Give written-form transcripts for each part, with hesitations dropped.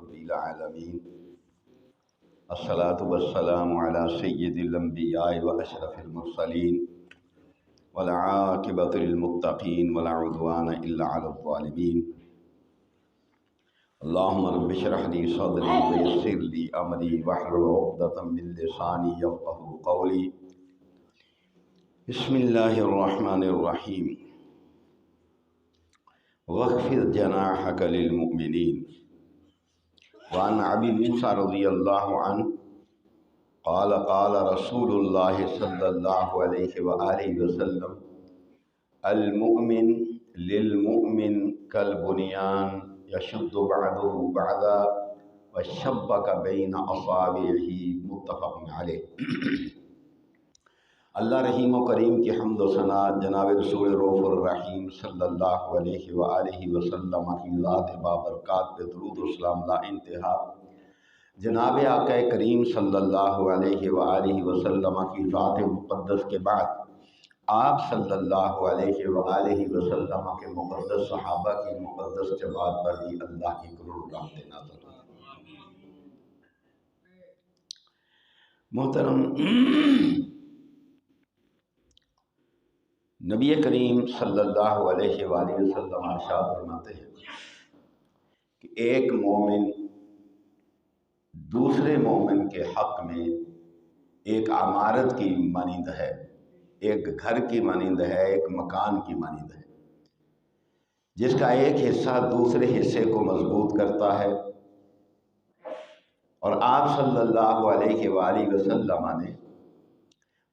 رب العالمین الصلاۃ والسلام علی سید الانبیاء واشرف المرسلین والعاقبۃ للمتقین ولا عدوان الا علی الظالمین اللہم رب اشرح لی صدری ویسر لی امری واحلل عقدۃ من لسانی یفقہوا قولی بسم اللہ الرحمن الرحیم واخفض جناحک للمؤمنین وعن ابی موسیٰ رضی اللہ عنہ قال قال رسول اللہ صلی اللہ علیہ وآلہ وسلم المؤمن للمؤمن کالبنیان یشد بعضہ بعضا وشبک بین اصابعہ متفق علیہ۔ اللہ رحیم و کریم کی حمد و ثنا جناب رسول رؤوف الرحیم صلی اللہ علیہ وآلہ وسلم کی ذات بابرکات پہ درود و سلام لا انتہا، جناب آقا کریم صلی اللہ علیہ وآلہ وسلم کی ذات مقدس کے بعد آپ صلی اللہ علیہ وآلہ وسلم کے مقدس صحابہ کی مقدس جماعت پر بھی اللہ کی کروڑ رحمتیں نازل ہوں۔ محترم نبی کریم صلی اللہ علیہ وآلہ وسلم ارشاد فرماتے ہیں کہ ایک مومن دوسرے مومن کے حق میں ایک عمارت کی مانند ہے، ایک گھر کی مانند ہے، ایک مکان کی مانند ہے، جس کا ایک حصہ دوسرے حصے کو مضبوط کرتا ہے۔ اور آپ صلی اللہ علیہ وآلہ وسلم نے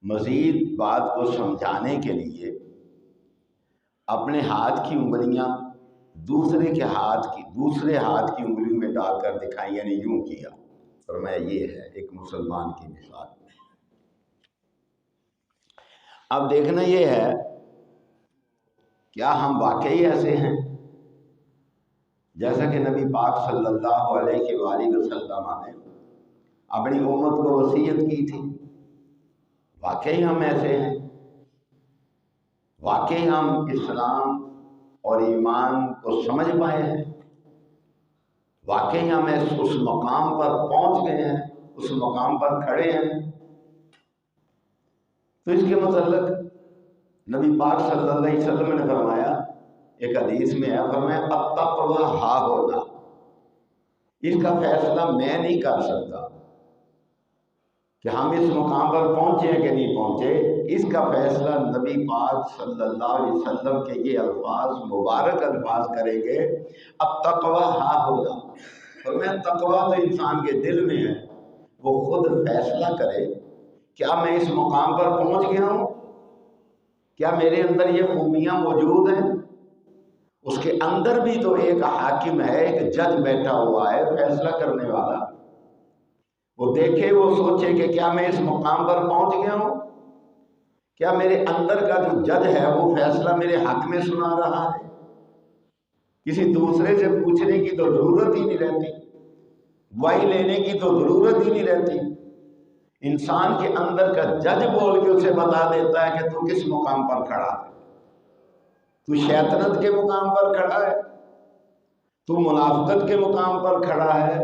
مزید بات کو سمجھانے کے لیے اپنے ہاتھ کی انگلیاں دوسرے ہاتھ کی انگلیوں میں ڈال کر دکھائی، یعنی یوں کیا، فرمایا یہ ہے ایک مسلمان کی مثال۔ اب دیکھنا یہ ہے کیا ہم واقعی ایسے ہیں جیسا کہ نبی پاک صلی اللہ علیہ وآلہ وسلم نے اپنی امت کو وصیت کی تھی؟ واقعی ہم ایسے ہیں؟ واقعی ہم اسلام اور ایمان کو سمجھ پائے ہیں؟ واقعی ہم اس مقام پر پہنچ گئے ہیں، اس مقام پر کھڑے ہیں؟ تو اس کے متعلق نبی پاک صلی اللہ علیہ وسلم نے فرمایا، ایک حدیث میں ہے، فرمایا التقویٰ ہا ہونا، اس کا فیصلہ میں نہیں کر سکتا کہ ہم اس مقام پر پہنچے کہ نہیں پہنچے، اس کا فیصلہ نبی پاک صلی اللہ علیہ وسلم کے یہ الفاظ مبارک الفاظ کریں گے، التقویٰ ہا ہونا۔ فرمایا تقویٰ تو انسان کے دل میں ہے، وہ خود فیصلہ کرے کیا میں اس مقام پر پہنچ گیا ہوں، کیا میرے اندر یہ خوبیاں موجود ہیں۔ اس کے اندر بھی تو ایک حاکم ہے، ایک جج بیٹھا ہوا ہے، فیصلہ کرنے والا۔ وہ دیکھے، وہ سوچے کہ کیا میں اس مقام پر پہنچ گیا ہوں، کیا میرے اندر کا جو جج ہے وہ فیصلہ میرے حق میں سنا رہا ہے۔ کسی دوسرے سے پوچھنے کی تو ضرورت ہی نہیں رہتی، گواہی لینے کی تو ضرورت ہی نہیں رہتی، انسان کے اندر کا جج بول کے اسے بتا دیتا ہے کہ تو کس مقام پر کھڑا ہے، تو شیطنت کے مقام پر کھڑا ہے، تو منافقت کے مقام پر کھڑا ہے،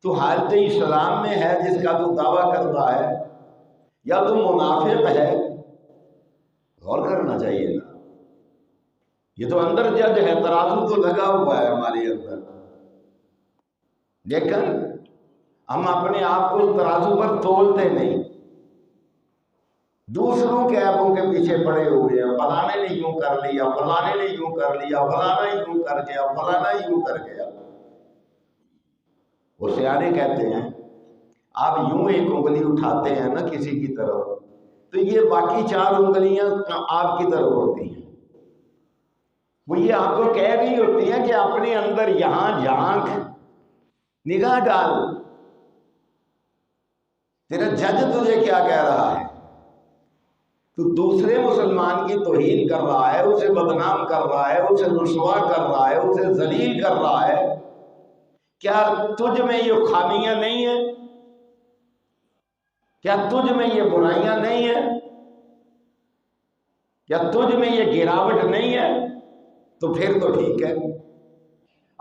تو حالت اسلام میں ہے جس کا تو دعویٰ کرتا ہے، یا تو منافق ہے۔ غور کرنا چاہیے نا، یہ تو اندر جج ہے، ترازو تو لگا ہوا ہے ہمارے اندر، لیکن ہم اپنے آپ کو اس ترازو پر تولتے نہیں، دوسروں کے عیبوں کے پیچھے پڑے ہوئے ہیں، فلانے نے یوں کر لیا، فلانے نے یوں کر لیا، فلانا یوں کر گیا، فلانا یوں کر گیا۔ وہ سیانے کہتے ہیں آپ یوں ایک انگلی اٹھاتے ہیں نا کسی کی طرف، تو یہ باقی چار انگلیاں آپ کی طرف ہوتی ہیں، وہ یہ آپ کو کہہ رہی ہوتی ہیں کہ اپنے اندر یہاں جھانک، نگاہ ڈال، تیرا جج تجھے کیا کہہ رہا ہے۔ تو دوسرے مسلمان کی توہین کر رہا ہے، اسے بدنام کر رہا ہے، اسے رسوا کر رہا ہے، اسے ذلیل کر رہا ہے، کیا تجھ میں یہ خامیاں نہیں ہیں؟ کیا تجھ میں یہ برائیاں نہیں ہیں؟ کیا تجھ میں یہ گراوٹ نہیں ہے؟ تو پھر تو ٹھیک ہے۔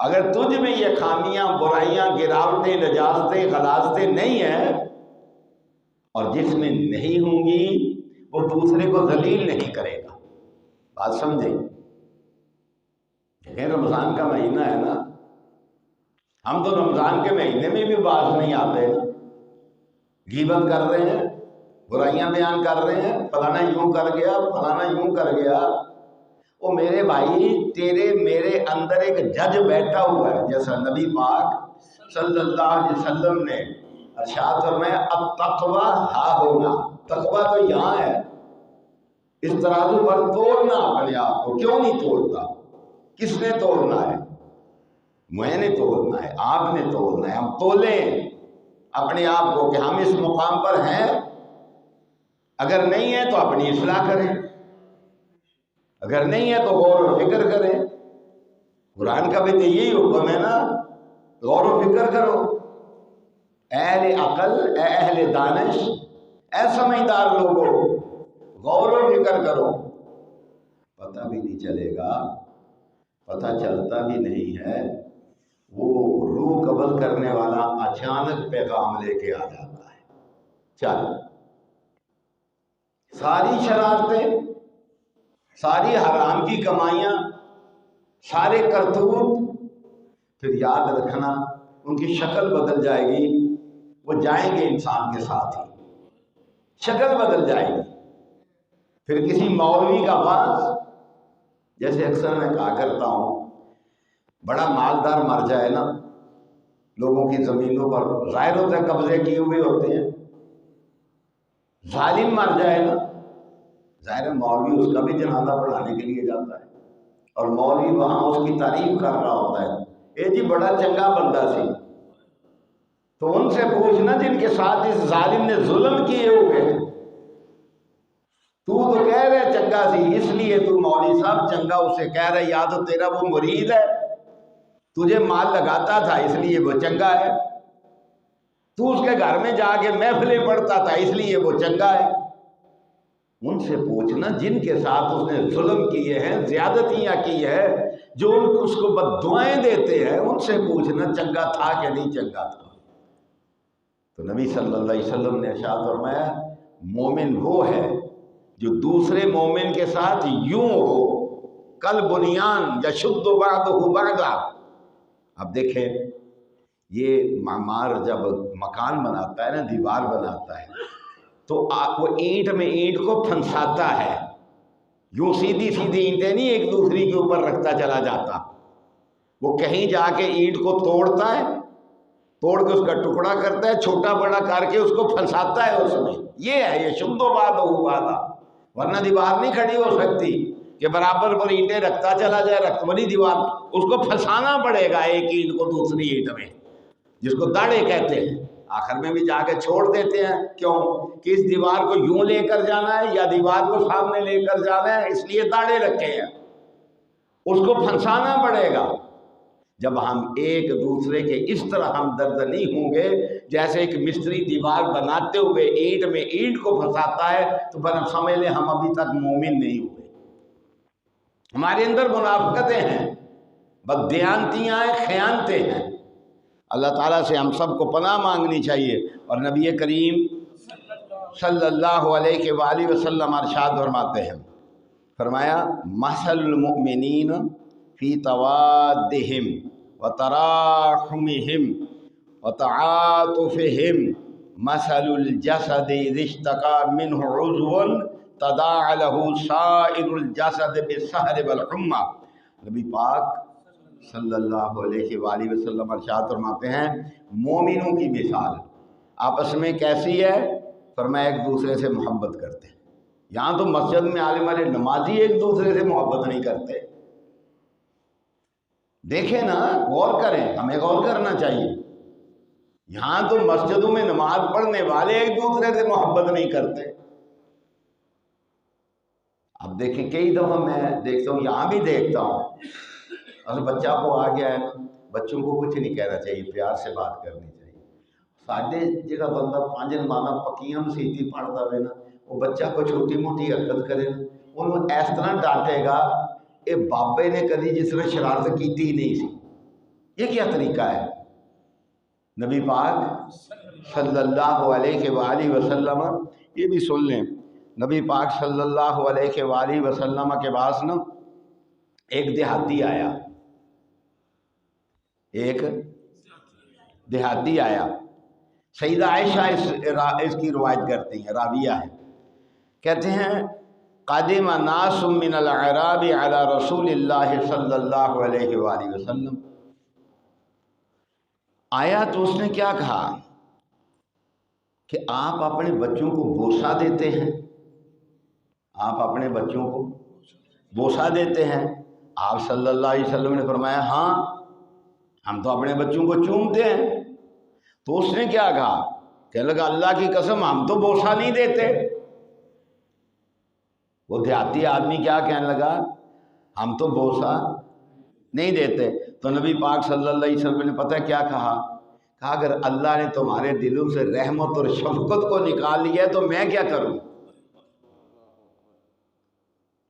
اگر تجھ میں یہ خامیاں، برائیاں، گراوٹیں، نجاستیں، غلاظتیں نہیں ہیں، اور جس میں نہیں ہوں گی وہ دوسرے کو ذلیل نہیں کرے گا۔ بات سمجھیں؟ دیکھیں رمضان کا مہینہ ہے نا، ہم تو رمضان کے مہینے میں بھی باز نہیں آتے نا، غیبت کر رہے ہیں، برائیاں بیان کر رہے ہیں، فلانا یوں کر گیا، فلانا یوں کر گیا۔ وہ میرے بھائی تیرے میرے اندر ایک جج بیٹھا ہوا ہے، جیسا نبی پاک صلی اللہ علیہ وسلم نے ارشاد فرمایا التقویٰ ہا ہونا، تقویٰ تو یہاں ہے۔ اس ترازو پر توڑنا اپنے آپ کو، کیوں نہیں توڑتا؟ کس نے توڑنا ہے؟ میں نے توڑنا ہے، آپ نے توڑنا ہے۔ ہم تولیں اپنے آپ کو کہ ہم اس مقام پر ہیں، اگر نہیں ہے تو اپنی اصلاح کریں، اگر نہیں ہے تو غور و فکر کریں۔ قرآن کا بھی تو یہی حکم ہے نا، غور و فکر کرو۔ اہل عقل، اے اہل دانش، اے سمجھدار لوگوں، غور و فکر کرو۔ پتہ بھی نہیں چلے گا، پتہ چلتا بھی نہیں ہے، وہ روح قبض کرنے والا اچانک پیغام لے کے آ جاتا ہے۔ چل ساری شرارتیں، ساری حرام کی کمائیاں، سارے کرتوت، پھر یاد رکھنا ان کی شکل بدل جائے گی، وہ جائیں گے انسان کے ساتھ ہی، شکل بدل جائے گی۔ پھر کسی مولوی کا واز، جیسے اکثر میں کہا کرتا ہوں، بڑا مالدار مر جائے نا، لوگوں کی زمینوں پر ظاہر ہوتا ہے قبضے کیے ہوئے ہوتے ہیں، ظالم مر جائے نا، ظاہر ہے مولوی اس کا بھی جنازہ پڑھانے کے لیے جاتا ہے، اور مولوی وہاں اس کی تعریف کر رہا ہوتا ہے، اے جی بڑا چنگا بندہ سی۔ تو ان سے پوچھنا جن کے ساتھ اس ظالم نے ظلم کیے ہوئے ہیں، تو کہہ رہے چنگا سی، اس لیے تو مولوی صاحب چنگا اسے کہہ رہے، یا تو تیرا وہ مرید ہے، تجھے مال لگاتا تھا اس لیے وہ چنگا ہے، تو اس کے گھر میں جا کے محفلیں پڑھتا تھا اس لیے وہ چنگا ہے۔ ان سے پوچھنا جن کے ساتھ اس نے ظلم کیے ہیں، زیادتیاں کی ہے، جو اس کو بددعائیں دیتے ہیں، ان سے پوچھنا چنگا تھا کہ نہیں چنگا تھا۔ تو نبی صلی اللہ علیہ وسلم نے ارشاد فرمایا مومن وہ ہے جو دوسرے مومن کے ساتھ یوں ہو، کل بنیان یشد بعضہ بعضا۔ اب دیکھیں یہ معمار جب مکان بناتا ہے نا، دیوار بناتا ہے، تو وہ اینٹ میں اینٹ کو پھنساتا ہے، یوں سیدھی سیدھی اینٹیں نہیں ایک دوسری کے اوپر رکھتا چلا جاتا، وہ کہیں جا کے اینٹ کو توڑتا ہے، توڑ کے اس کا ٹکڑا کرتا ہے، چھوٹا بڑا کر کے اس کو پھنساتا ہے اس میں۔ یہ ہے یہ شد و بعضہ بعضا، ورنہ دیوار نہیں کھڑی ہو سکتی کہ برابر پر اینٹیں رکھتا چلا جائے، رکھتا بنی دیوار، اس کو پھنسانا پڑے گا ایک اینٹ کو دوسری اینٹ میں، جس کو داڑے کہتے ہیں۔ آخر میں بھی جا کے چھوڑ دیتے ہیں، کیوں کہ اس دیوار کو یوں لے کر جانا ہے یا دیوار کو سامنے لے کر جانا ہے، اس لیے داڑے رکھے ہیں، اس کو پھنسانا پڑے گا۔ جب ہم ایک دوسرے کے اس طرح ہمدرد نہیں ہوں گے، جیسے ایک مستری دیوار بناتے ہوئے اینٹ میں اینٹ کو پھنساتا ہے، تو پھر ہم سمجھ لیں ہم ابھی تک مومن نہیں ہوئے، ہمارے اندر منافقتیں ہیں، بددیانتیاں ہیں، خیانتیں ہیں۔ اللہ تعالیٰ سے ہم سب کو پناہ مانگنی چاہیے۔ اور نبی کریم صلی اللہ علیہ وآلہ وسلم ارشاد فرماتے ہیں، فرمایا مثل المؤمنین فی توادہم وتراحمہم وتعاطفہم مثل الجسد اذا اشتکى منہ عضو تداعى له سائر الجسد بالسہر والحمى۔ نبی پاک صلی اللہ علیہ وآلہ وسلم ارشاد فرماتے ہیں مومنوں کی مثال آپس میں کیسی ہے؟ فرمایا ایک دوسرے سے محبت کرتے ہیں۔ یہاں تو مسجد میں عالم والے نمازی ایک دوسرے سے محبت نہیں کرتے۔ دیکھیں نا، غور کریں، ہمیں غور کرنا چاہیے۔ یہاں تو مسجدوں میں نماز پڑھنے والے ایک دوسرے سے محبت نہیں کرتے۔ اب دیکھیں کئی دفعہ میں دیکھتا ہوں، یہاں بھی دیکھتا ہوں، اگر بچہ کو آ گیا ہے نا، بچوں کو کچھ نہیں کہنا چاہیے، پیار سے بات کرنی چاہیے۔ ساڈے جگہ بندہ 5 نمازاں پکیاں مسیتی پڑھتا ہوئے نا، وہ بچہ کو چھوٹی موٹی حرکت کرے نا، انہوں اس طرح ڈانٹے گا، یہ بابے نے کدی جس طرح شرارت کیتی ہی نہیں سی۔ یہ کیا طریقہ ہے؟ نبی پاک صلی اللہ علیہ وآلہ وسلم، یہ بھی سن لیں، نبی پاک صلی اللہ علیہ وآلہ وسلم کے پاس نا ایک دیہاتی آیا، ایک دیہاتی آیا. سیدہ عائشہ اس کی روایت کرتی ہیں، راویہ ہے، کہتے ہیں قادم ناس من العراب علی رسول اللہ صلی اللہ علیہ وآلہ وسلم. آیا تو اس نے کیا کہا کہ آپ اپنے بچوں کو بوسہ دیتے ہیں، آپ اپنے بچوں کو بوسہ دیتے ہیں. آپ صلی اللہ علیہ وسلم نے فرمایا ہاں ہم تو اپنے بچوں کو چومتے ہیں. تو اس نے کیا کہا، کہنے لگا اللہ کی قسم ہم تو بوسہ نہیں دیتے. وہ دیہاتی آدمی کیا کہنے لگا، ہم تو بوسہ نہیں دیتے. تو نبی پاک صلی اللہ علیہ وسلم نے پتہ کیا کہا اگر اللہ نے تمہارے دلوں سے رحمت اور شفقت کو نکال لیا ہے تو میں کیا کروں؟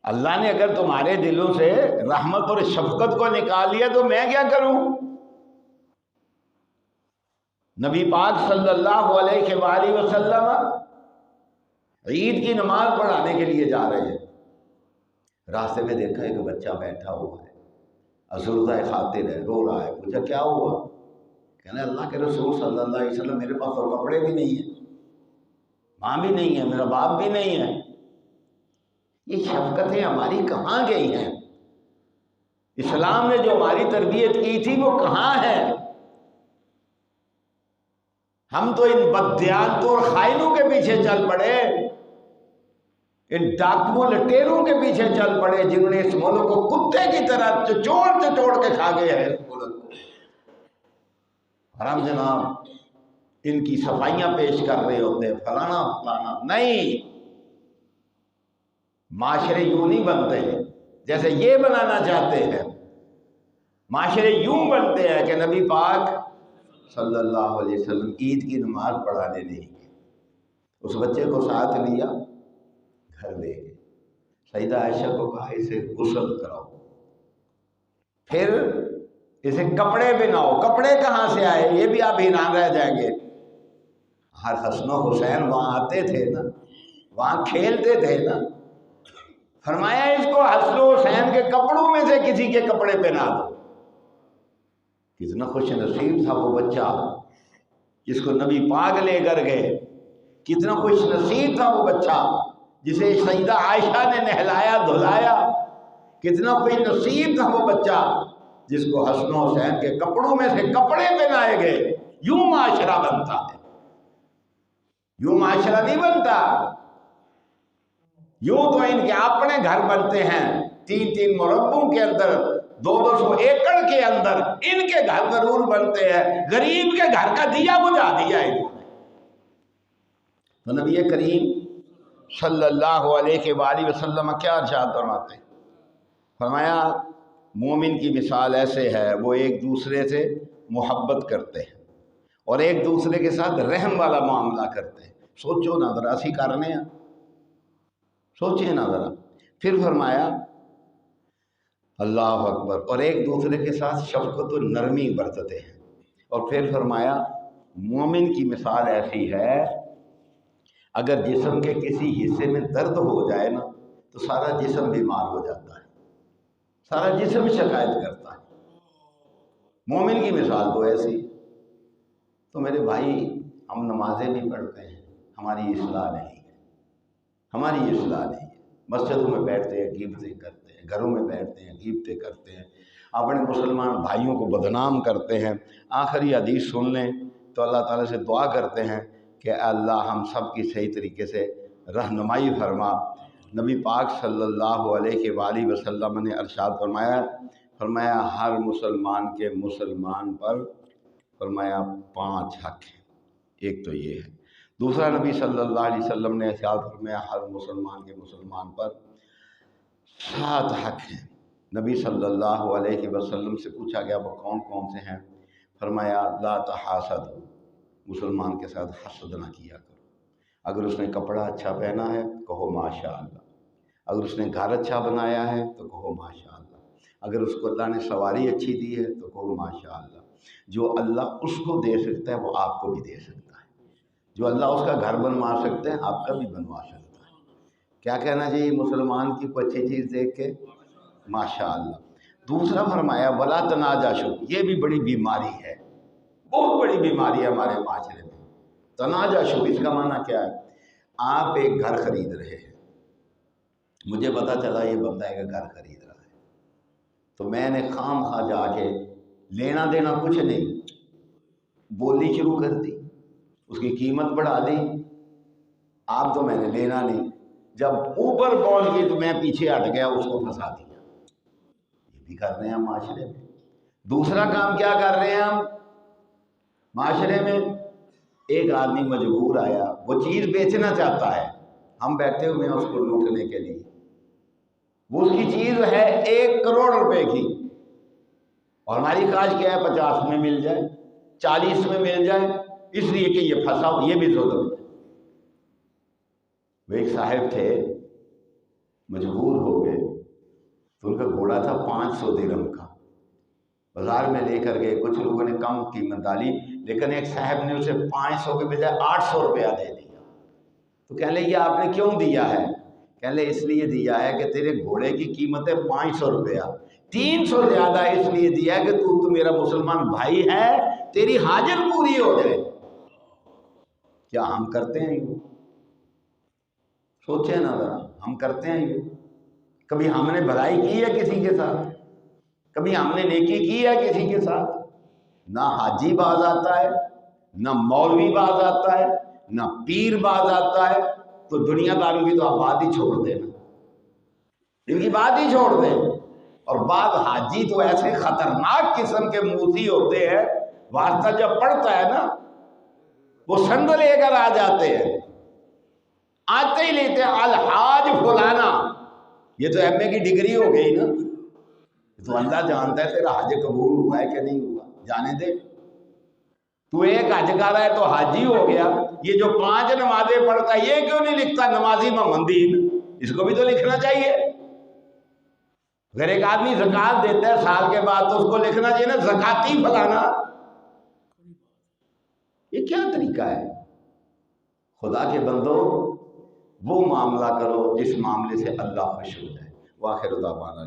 اللہ نے اگر تمہارے دلوں سے رحمت اور شفقت کو نکال لیا تو میں کیا کروں؟ نبی پاک صلی اللہ علیہ وآلہ وسلم عید کی نماز پڑھانے کے لیے جا رہے ہیں. راستے میں دیکھا ایک بچہ بیٹھا ہوا ہے، افسردہ خاطر ہے، رو رہا ہے. پوچھا کیا ہوا؟ کہنا اللہ کے رسول صلی اللہ علیہ وسلم میرے پاس تو کپڑے بھی نہیں ہیں، ماں بھی نہیں ہے، میرا باپ بھی نہیں ہے. یہ شفقتیں ہماری کہاں گئی ہیں؟ اسلام نے جو ہماری تربیت کی تھی وہ کہاں ہے؟ ہم تو ان بددیانتوں اور خائنوں کے پیچھے چل پڑے، ان ڈاکوؤں لٹیروں کے پیچھے چل پڑے جنہوں نے اس ملک کو کتے کی طرح چچوڑ کے کھا گئے ہیں اس ملک کو. اور ہم جناب ان کی صفائیاں پیش کر رہے ہوتے ہیں، فلانا فلانا. نہیں، معاشرے یوں نہیں بنتے جیسے یہ بنانا چاہتے ہیں. معاشرے یوں بنتے ہیں کہ نبی پاک صلی اللہ علیہ وسلم عید کی نماز پڑھانے نہیں گئے، اس بچے کو ساتھ لیا گھر لے گئے. سیدہ عائشہ کو کہا اسے غسل کراؤ، پھر اسے کپڑے پہناؤ. کپڑے کہاں سے آئے یہ بھی آپ حیران رہ جائیں گے. ہر حسن و حسین وہاں آتے تھے نا، وہاں کھیلتے تھے نا. فرمایا اس کو حسن و حسین کے کپڑوں میں سے کسی کے کپڑے پہنا دو. کتنا خوش نصیب تھا وہ بچہ جس کو نبی پاک لے کر گئے. کتنا خوش نصیب تھا وہ بچہ جسے سیدہ عائشہ نے نہلایا دھلایا. کتنا خوش نصیب تھا وہ بچہ جس کو حسن و حسین کے کپڑوں میں سے کپڑے پہنائے گئے. یوں معاشرہ بنتا ہے، یوں معاشرہ نہیں بنتا. یوں تو ان کے اپنے گھر بنتے ہیں 3-3 مربوں کے اندر، 200 ایکڑ کے اندر ان کے گھر ضرور بنتے ہیں. غریب کے گھر کا دیا بجھا دیا انہوں نے. تو نبی کریم صلی اللہ علیہ وآلہ وسلم کیا ارشاد فرماتے ہیں؟ فرمایا مومن کی مثال ایسے ہے وہ ایک دوسرے سے محبت کرتے ہیں اور ایک دوسرے کے ساتھ رحم والا معاملہ کرتے ہیں. سوچو نا ذرا، اسی کرنے ہیں، سوچیں نا ذرا. پھر فرمایا اللہ اکبر، اور ایک دوسرے کے ساتھ شفقت و نرمی برتتے ہیں. اور پھر فرمایا مومن کی مثال ایسی ہے اگر جسم کے کسی حصے میں درد ہو جائے نا تو سارا جسم بیمار ہو جاتا ہے، سارا جسم شکایت کرتا ہے. مومن کی مثال تو ایسی. تو میرے بھائی ہم نمازیں بھی پڑھتے ہیں، ہماری اصلاح نہیں ہے، ہماری اصلاح نہیں ہے. مسجدوں میں بیٹھتے ہیں غیبتیں کرتے ہیں، گھروں میں بیٹھتے ہیں غیبتیں کرتے ہیں، اپنے مسلمان بھائیوں کو بدنام کرتے ہیں. آخری حدیث سن لیں تو اللہ تعالیٰ سے دعا کرتے ہیں کہ اللہ ہم سب کی صحیح طریقے سے رہنمائی فرما. نبی پاک صلی اللہ علیہ وآلہ وسلم نے ارشاد فرمایا ہر مسلمان کے مسلمان پر فرمایا 5 حق ہیں. ایک تو یہ ہے. دوسرا نبی صلی اللہ علیہ وسلم نے ارشاد فرمایا ہر مسلمان کے مسلمان پر 7 حق ہیں. نبی صلی اللہ علیہ وسلم سے پوچھا گیا وہ کون کون سے ہیں؟ فرمایا لا تحاسد، مسلمان کے ساتھ حسد نہ کیا کرو. اگر اس نے کپڑا اچھا پہنا ہے کہو ماشاء اللہ، اگر اس نے گھر اچھا بنایا ہے تو کہو ماشاء اللہ، اگر اس کو اللہ نے سواری اچھی دی ہے تو کہو ماشاء اللہ۔ جو اللہ اس کو دے سکتا ہے وہ آپ کو بھی دے سکتا ہے، جو اللہ اس کا گھر بنوا سکتا ہے آپ کا بھی بنوا سکتا ہے۔ کیا کہنا چاہیے مسلمان کی کوئی اچھی چیز دیکھ کے؟ ماشاء اللہ۔ دوسرا فرمایا ولا تناجشوا، یہ بھی بڑی بیماری ہے، بہت بڑی بیماری ہے ہمارے معاشرے میں۔ تناجشوا اس کا معنی کیا ہے؟ آپ ایک گھر خرید رہے ہیں، مجھے پتا چلا یہ بندہ ایک گھر خرید رہا ہے، تو میں نے خام خواہ جا کے لینا دینا کچھ نہیں، بولی شروع کر دی، اس کی قیمت بڑھا دی۔ آپ تو میں نے لینا نہیں، جب اوپر پہنچ گئی تو میں پیچھے ہٹ گیا، اس کو پھنسا دیا۔ یہ بھی کر رہے ہیں ہم معاشرے میں۔ دوسرا کام کیا کر رہے ہیں ہم معاشرے میں؟ ایک آدمی مجبور آیا، وہ چیز بیچنا چاہتا ہے، ہم بیٹھے ہوئے ہیں اس کو لوٹنے کے لیے۔ وہ اس کی چیز ہے 1 کروڑ روپے کی، اور ہماری خواہش کیا ہے 50 میں مل جائے، 40 میں مل جائے، اس لیے کہ یہ پھنسا، یہ بھی ظلم ہے۔ وہ ایک صاحب تھے، مجبور ہو گئے، تو ان کا گھوڑا تھا 500 درہم کا، بازار میں لے کر گئے، کچھ لوگوں نے کم قیمت ڈالی، لیکن ایک صاحب نے اسے 500 کے بجائے 800 روپیہ دے دیا۔ تو کہنے لگے یہ آپ نے کیوں دیا ہے؟ کہنے لگے اس لیے دیا ہے کہ تیرے گھوڑے کی قیمت ہے 500 روپیہ، 300 زیادہ اس لیے دیا ہے کہ تو میرا مسلمان بھائی ہے، تیری حاجت پوری ہو جائے۔ کیا ہم کرتے ہیں یہ؟ سوچیں نا ذرا، ہم کرتے ہیں یہ؟ کبھی ہم نے بھلائی کی ہے کسی کے ساتھ؟ کبھی ہم نے نیکی کی ہے کسی کے ساتھ؟ نہ حاجی باز آتا ہے، نہ مولوی باز آتا ہے، نہ پیر باز آتا ہے، تو دنیا داروں کی تو آپ بات ہی چھوڑ دیں، ان کی بات ہی چھوڑ دیں۔ اور بعض حاجی تو ایسے خطرناک قسم کے موذی ہوتے ہیں، واسطہ جب پڑتا ہے نا وہ سند لے کر آ جاتے ہیں، آتے ہی لیتے ہیں الحاج فلانا، یہ تو ایم اے کی ڈگری ہو گئی نا، تو اللہ جانتا ہے تیرا حج قبول ہوا ہے کہ نہیں ہوا، جانے دے۔ تو ایک حج کر رہا ہے تو حاجی ہو گیا، یہ جو 5 نمازیں پڑھتا ہے یہ کیوں نہیں لکھتا نمازی محمدین؟ اس کو بھی تو لکھنا چاہیے۔ اگر ایک آدمی زکوٰۃ دیتا ہے سال کے بعد تو اس کو لکھنا چاہیے نا زکاتی فلانا۔ یہ کیا طریقہ ہے؟ خدا کے بندو وہ معاملہ کرو جس معاملے سے اللہ خوش ہو جائے۔ وآخر دعوانا